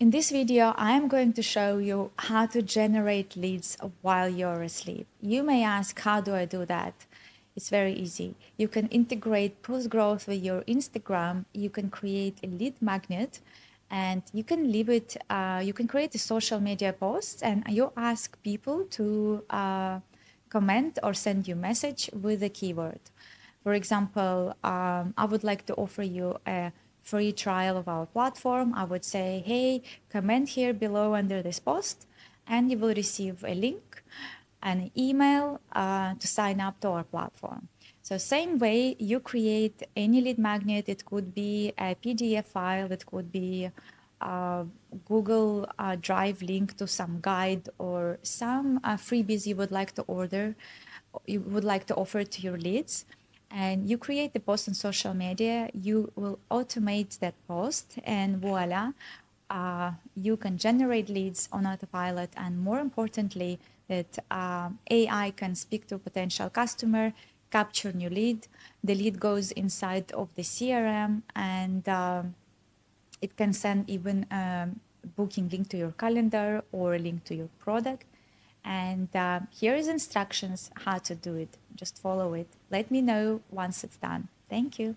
In this video, I am going to show you how to generate leads while you're asleep. You may ask, how do I do that? It's very easy. You can integrate Postgrowth with your Instagram. You can create a lead magnet and you can leave it, you can create a social media post and you ask people to comment or send you message with a keyword. For example, I would like to offer you a free trial of our platform. I would say, hey, comment here below under this post, and you will receive a link, an email to sign up to our platform. So same way you create any lead magnet, it could be a PDF file, it could be a Google Drive link to some guide or some freebies you would like to order, you would like to offer to your leads. And you create the post on social media, you will automate that post, and voila, you can generate leads on autopilot. And more importantly, that AI can speak to a potential customer, capture new lead. The lead goes inside of the CRM, and it can send even booking link to your calendar or a link to your product. And here is instructions how to do it. Just follow it. Let me know once it's done. Thank you.